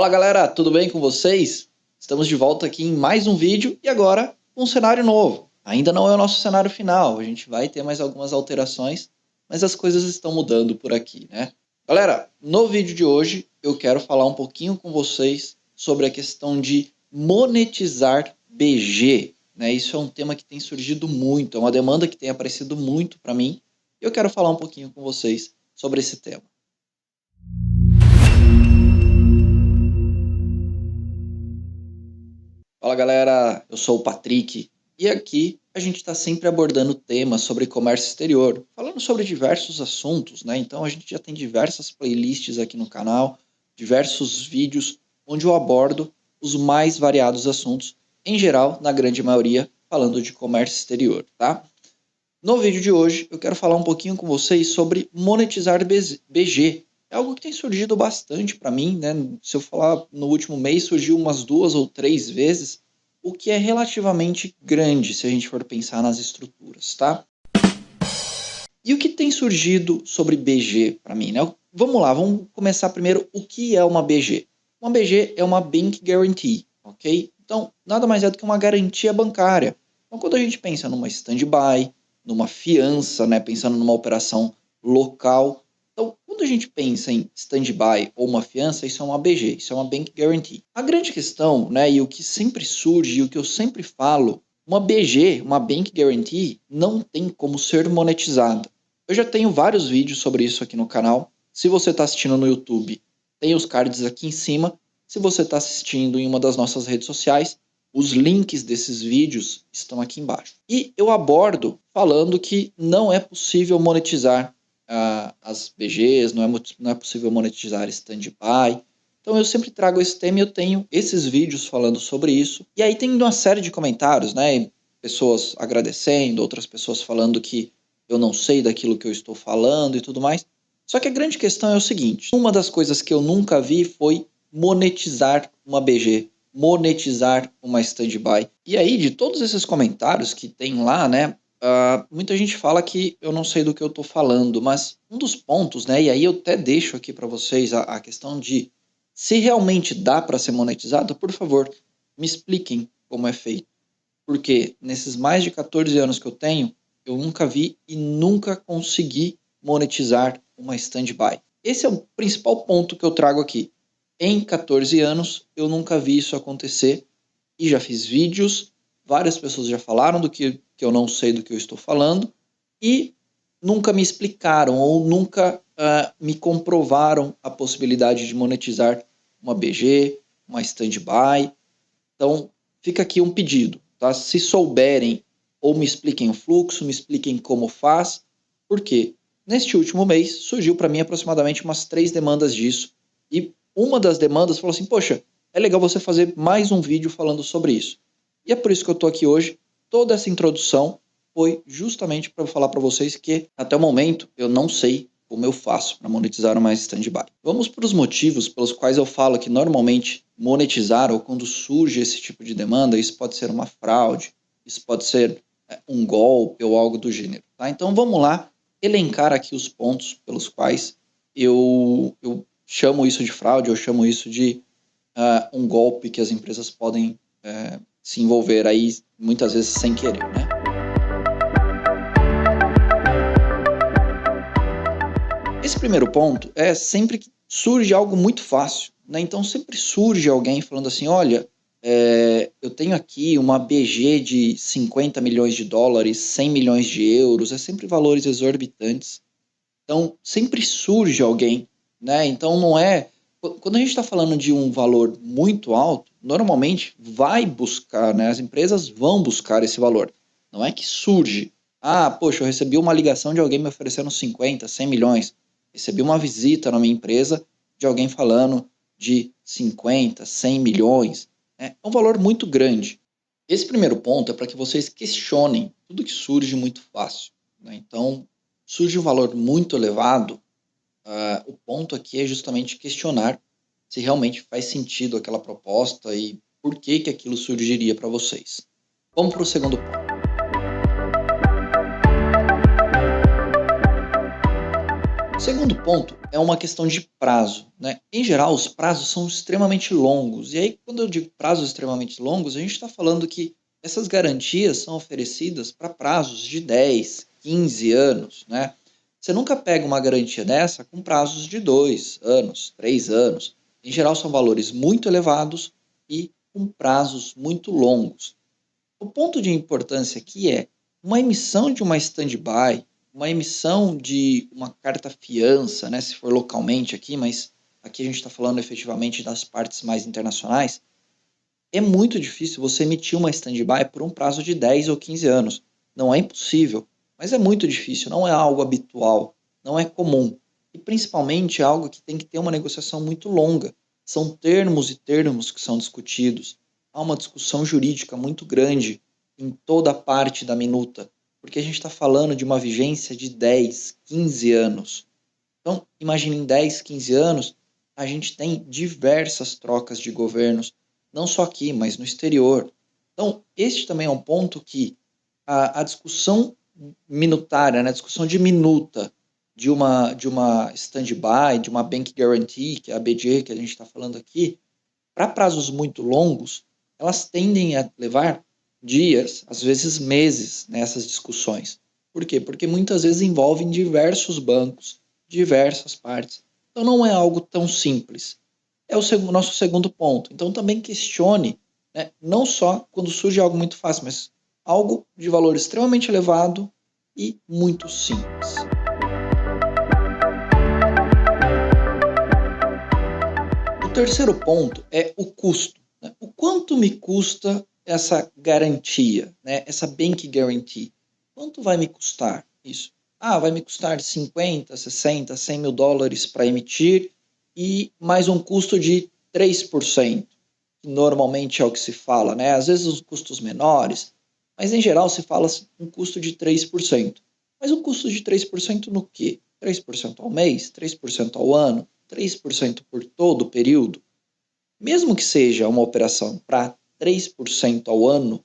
Fala galera, tudo bem com vocês? Estamos de volta aqui em mais um vídeo e agora um cenário novo. Ainda não é o nosso cenário final, a gente vai ter mais algumas alterações, mas as coisas estão mudando por aqui, né? Galera, no vídeo de hoje eu quero falar um pouquinho com vocês sobre a questão de monetizar BG, né? Isso é um tema que tem surgido muito, é uma demanda que tem aparecido muito para mim e eu quero falar um pouquinho com vocês sobre esse tema. Fala galera, eu sou o Patrick e aqui a gente está sempre abordando temas sobre comércio exterior, falando sobre diversos assuntos, né? Então a gente já tem diversas playlists aqui no canal, diversos vídeos onde eu abordo os mais variados assuntos, em geral, na grande maioria, falando de comércio exterior, tá? No vídeo de hoje eu quero falar um pouquinho com vocês sobre monetizar BG. É algo que tem surgido bastante para mim, né? Se eu falar no último mês, surgiu umas 2 ou 3 vezes, o que é relativamente grande se a gente for pensar nas estruturas, tá? E o que tem surgido sobre BG para mim, né? Vamos lá, vamos começar primeiro o que é uma BG. Uma BG é uma Bank Guarantee, ok? Então, nada mais é do que uma garantia bancária. Então, quando a gente pensa numa stand-by, numa fiança, né, pensando numa operação local. Então, quando a gente pensa em stand-by ou uma fiança, isso é uma BG, isso é uma Bank Guarantee. A grande questão, né, e o que sempre surge, e o que eu sempre falo, uma BG, uma Bank Guarantee, não tem como ser monetizada. Eu já tenho vários vídeos sobre isso aqui no canal. Se você está assistindo no YouTube, tem os cards aqui em cima. Se você está assistindo em uma das nossas redes sociais, os links desses vídeos estão aqui embaixo. E eu abordo falando que não é possível monetizar as BGs, não é possível monetizar stand-by. Então eu sempre trago esse tema e eu tenho esses vídeos falando sobre isso. E aí tem uma série de comentários, né? Pessoas agradecendo, outras pessoas falando que eu não sei daquilo que eu estou falando e tudo mais. Só que a grande questão é o seguinte, uma das coisas que eu nunca vi foi monetizar uma BG, monetizar uma stand-by. E aí, de todos esses comentários que tem lá, né, muita gente fala que eu não sei do que eu estou falando, mas um dos pontos, né, e aí eu até deixo aqui para vocês a questão de se realmente dá para ser monetizado, por favor, me expliquem como é feito. Porque nesses mais de 14 anos que eu tenho, eu nunca vi e nunca consegui monetizar uma stand-by. Esse é o principal ponto que eu trago aqui. Em 14 anos, eu nunca vi isso acontecer e já fiz vídeos, várias pessoas já falaram do que eu não sei do que eu estou falando e nunca me explicaram ou nunca me comprovaram a possibilidade de monetizar uma BG, uma stand-by. Então, fica aqui um pedido, tá? Se souberem ou me expliquem o fluxo, me expliquem como faz, porque neste último mês surgiu para mim aproximadamente umas 3 demandas disso e uma das demandas falou assim, poxa, é legal você fazer mais um vídeo falando sobre isso. E é por isso que eu estou aqui hoje. Toda essa introdução foi justamente para falar para vocês que até o momento eu não sei como eu faço para monetizar uma stand-by. Vamos para os motivos pelos quais eu falo que normalmente monetizar ou quando surge esse tipo de demanda, isso pode ser uma fraude, isso pode ser um golpe ou algo do gênero. Tá? Então vamos lá elencar aqui os pontos pelos quais eu chamo isso de fraude, eu chamo isso de um golpe que as empresas podem se envolver aí muitas vezes sem querer, né? Esse primeiro ponto é sempre que surge algo muito fácil, né? Então sempre surge alguém falando assim, olha, eu tenho aqui uma BG de 50 milhões de dólares, 100 milhões de euros, é sempre valores exorbitantes. Então sempre surge alguém, né? Então não é... Quando a gente está falando de um valor muito alto, normalmente vai buscar, né? As empresas vão buscar esse valor. Não é que surge. Ah, poxa, eu recebi uma ligação de alguém me oferecendo 50, 100 milhões. Recebi uma visita na minha empresa de alguém falando de 50, 100 milhões. É um valor muito grande. Esse primeiro ponto é para que vocês questionem tudo que surge muito fácil, né? Então, surge um valor muito elevado, o ponto aqui é justamente questionar se realmente faz sentido aquela proposta e por que aquilo surgiria para vocês. Vamos para o segundo ponto. Segundo ponto é uma questão de prazo, né? Em geral, os prazos são extremamente longos. E aí, quando eu digo prazos extremamente longos, a gente está falando que essas garantias são oferecidas para prazos de 10, 15 anos, né? Você nunca pega uma garantia dessa com prazos de 2 anos, 3 anos. Em geral, são valores muito elevados e com prazos muito longos. O ponto de importância aqui é uma emissão de uma stand-by, uma emissão de uma carta-fiança, né, se for localmente aqui, mas aqui a gente está falando efetivamente das partes mais internacionais. É muito difícil você emitir uma stand-by por um prazo de 10 ou 15 anos. Não é impossível, mas é muito difícil, não é algo habitual, não é comum. E principalmente é algo que tem que ter uma negociação muito longa. São termos e termos que são discutidos. Há uma discussão jurídica muito grande em toda a parte da minuta, porque a gente está falando de uma vigência de 10, 15 anos. Então, imagine em 10, 15 anos, a gente tem diversas trocas de governos, não só aqui, mas no exterior. Então, este também é um ponto que a discussão minutária, né, a discussão de minuta de uma stand-by, de uma bank guarantee, que é a BG que a gente está falando aqui, para prazos muito longos, elas tendem a levar dias, às vezes meses, nessas discussões. Por quê? Porque muitas vezes envolvem diversos bancos, diversas partes. Então não é algo tão simples. É o nosso segundo ponto. Então também questione, né, não só quando surge algo muito fácil, mas algo de valor extremamente elevado e muito simples. O terceiro ponto é o custo, né? O quanto me custa essa garantia, né? Essa bank guarantee? Quanto vai me custar isso? Ah, vai me custar 50, 60, 100 mil dólares para emitir e mais um custo de 3%, que normalmente é o que se fala, né? Às vezes os custos menores, mas em geral se fala um custo de 3%. Mas um custo de 3% no quê? 3% ao mês, 3% ao ano, 3% por todo o período? Mesmo que seja uma operação para 3% ao ano,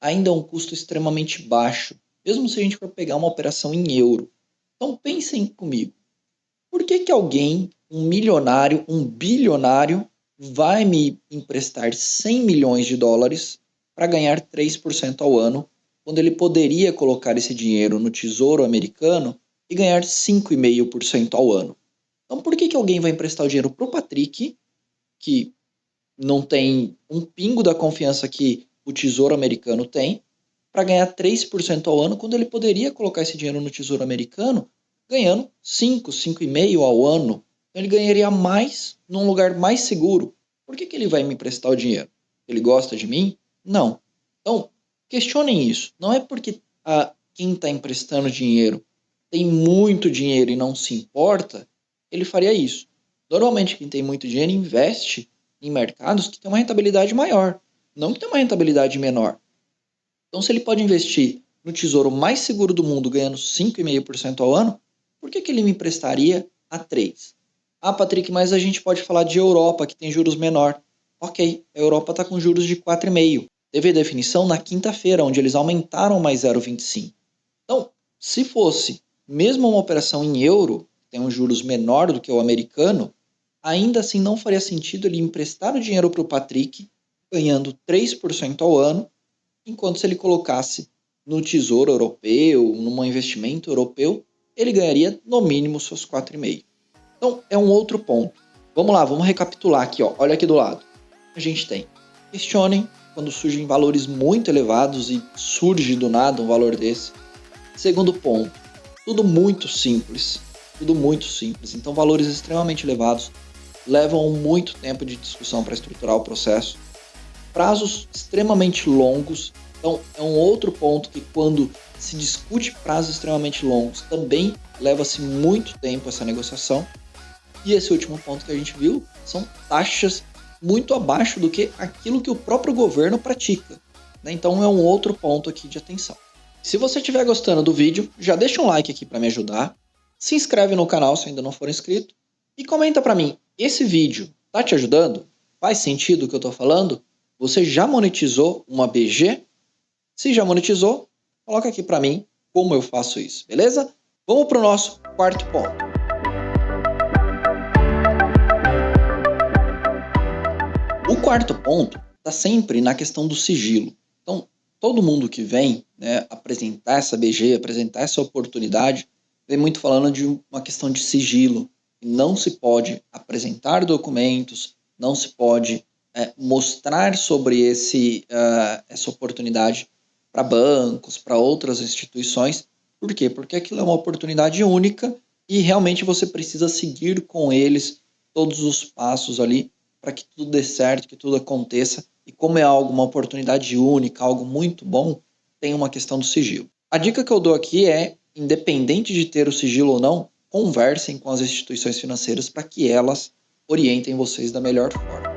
ainda é um custo extremamente baixo, mesmo se a gente for pegar uma operação em euro. Então pensem comigo, por que alguém, um milionário, um bilionário, vai me emprestar 100 milhões de dólares para ganhar 3% ao ano, quando ele poderia colocar esse dinheiro no Tesouro Americano e ganhar 5,5% ao ano? Então por que alguém vai emprestar o dinheiro para o Patrick, que não tem um pingo da confiança que o Tesouro Americano tem, para ganhar 3% ao ano, quando ele poderia colocar esse dinheiro no Tesouro Americano ganhando 5, 5,5% ao ano? Então ele ganharia mais num lugar mais seguro. Por que ele vai me emprestar o dinheiro? Ele gosta de mim? Não. Então, questionem isso. Não é porque quem está emprestando dinheiro tem muito dinheiro e não se importa, ele faria isso. Normalmente, quem tem muito dinheiro investe em mercados que têm uma rentabilidade maior, não que tem uma rentabilidade menor. Então, se ele pode investir no tesouro mais seguro do mundo, ganhando 5,5% ao ano, por que ele me emprestaria a 3%? Ah, Patrick, mas a gente pode falar de Europa, que tem juros menor. Ok, a Europa está com juros de 4,5%. Teve a definição na quinta-feira, onde eles aumentaram mais 0,25%. Então, se fosse mesmo uma operação em euro, que tem um juros menor do que o americano, ainda assim não faria sentido ele emprestar o dinheiro para o Patrick, ganhando 3% ao ano, enquanto se ele colocasse no Tesouro Europeu, num investimento europeu, ele ganharia no mínimo seus 4,5%. Então, é um outro ponto. Vamos lá, vamos recapitular aqui. Ó. Olha aqui do lado. A gente tem, questionem quando surgem valores muito elevados e surge do nada um valor desse. Segundo ponto, tudo muito simples. Tudo muito simples. Então, valores extremamente elevados levam muito tempo de discussão para estruturar o processo. Prazos extremamente longos. Então, é um outro ponto que quando se discute prazos extremamente longos, também leva-se muito tempo essa negociação. E esse último ponto que a gente viu são taxas muito abaixo do que aquilo que o próprio governo pratica, né? Então, é um outro ponto aqui de atenção. Se você estiver gostando do vídeo, já deixa um like aqui para me ajudar. Se inscreve no canal se ainda não for inscrito. E comenta para mim, esse vídeo tá te ajudando? Faz sentido o que eu tô falando? Você já monetizou uma BG? Se já monetizou, coloca aqui para mim como eu faço isso, beleza? Vamos para o nosso quarto ponto. O quarto ponto está sempre na questão do sigilo. Então, todo mundo que vem, né, apresentar essa BG, apresentar essa oportunidade, vem muito falando de uma questão de sigilo. Não se pode apresentar documentos, não se pode mostrar sobre essa oportunidade para bancos, para outras instituições. Por quê? Porque aquilo é uma oportunidade única e realmente você precisa seguir com eles todos os passos ali para que tudo dê certo, que tudo aconteça. E como é uma oportunidade única, algo muito bom, tem uma questão do sigilo. A dica que eu dou aqui é, independente de ter o sigilo ou não, conversem com as instituições financeiras para que elas orientem vocês da melhor forma.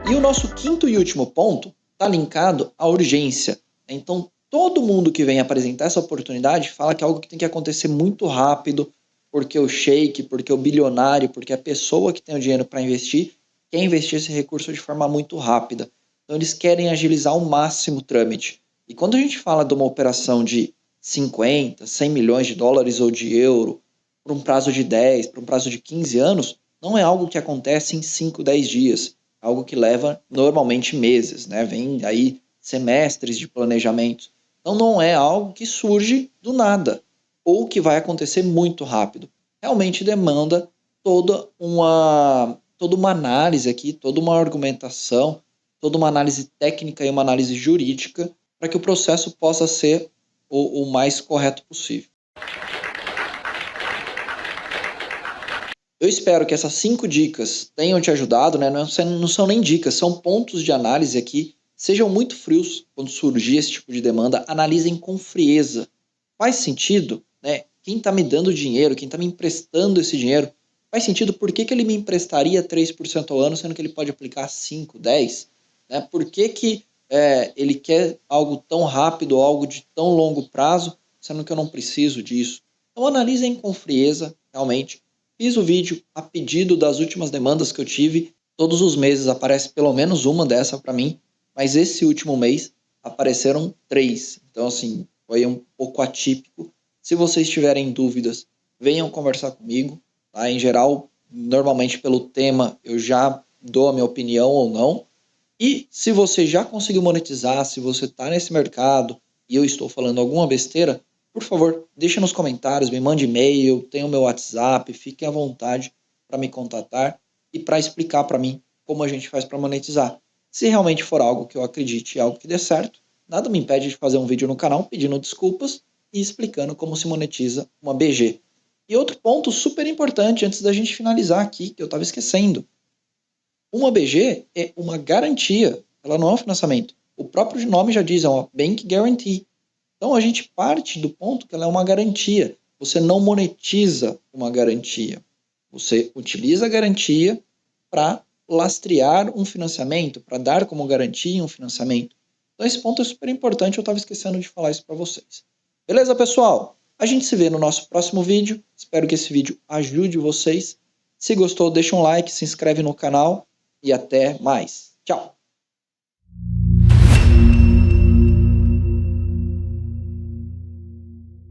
E o nosso quinto e último ponto está linkado à urgência. Então, todo mundo que vem apresentar essa oportunidade fala que é algo que tem que acontecer muito rápido, porque o sheik, porque o bilionário, porque a pessoa que tem o dinheiro para investir quer investir esse recurso de forma muito rápida. Então, eles querem agilizar ao máximo o trâmite. E quando a gente fala de uma operação de 50, 100 milhões de dólares ou de euro, por um prazo de 10, por um prazo de 15 anos, não é algo que acontece em 5, 10 dias. É algo que leva normalmente meses, né? Vem aí semestres de planejamento. Então não é algo que surge do nada ou que vai acontecer muito rápido. Realmente demanda toda uma análise aqui, toda uma argumentação, toda uma análise técnica e uma análise jurídica para que o processo possa ser o mais correto possível. Eu espero que essas 5 dicas tenham te ajudado, né? Não são nem dicas, são pontos de análise aqui. Sejam muito frios quando surgir esse tipo de demanda, analisem com frieza. Faz sentido, né? Quem está me dando dinheiro, quem está me emprestando esse dinheiro, faz sentido por que ele me emprestaria 3% ao ano, sendo que ele pode aplicar 5, 10? Né? Por que ele quer algo tão rápido, algo de tão longo prazo, sendo que eu não preciso disso? Então analisem com frieza, realmente. Fiz o vídeo a pedido das últimas demandas que eu tive. Todos os meses aparece pelo menos uma dessa para mim, mas esse último mês apareceram 3. Então, assim, foi um pouco atípico. Se vocês tiverem dúvidas, venham conversar comigo. Tá? Em geral, normalmente pelo tema, eu já dou a minha opinião ou não. E se você já conseguiu monetizar, se você está nesse mercado e eu estou falando alguma besteira, por favor, deixe nos comentários, me mande e-mail, tem o meu WhatsApp, fiquem à vontade para me contatar e para explicar para mim como a gente faz para monetizar. Se realmente for algo que eu acredite e algo que dê certo, nada me impede de fazer um vídeo no canal pedindo desculpas e explicando como se monetiza uma BG. E outro ponto super importante antes da gente finalizar aqui, que eu estava esquecendo. Uma BG é uma garantia, ela não é um financiamento. O próprio nome já diz, é uma Bank Guarantee. Então a gente parte do ponto que ela é uma garantia. Você não monetiza uma garantia. Você utiliza a garantia para lastrear um financiamento, para dar como garantia um financiamento. Então esse ponto é super importante, eu estava esquecendo de falar isso para vocês. Beleza, pessoal? A gente se vê no nosso próximo vídeo. Espero que esse vídeo ajude vocês. Se gostou, deixa um like, se inscreve no canal e até mais. Tchau!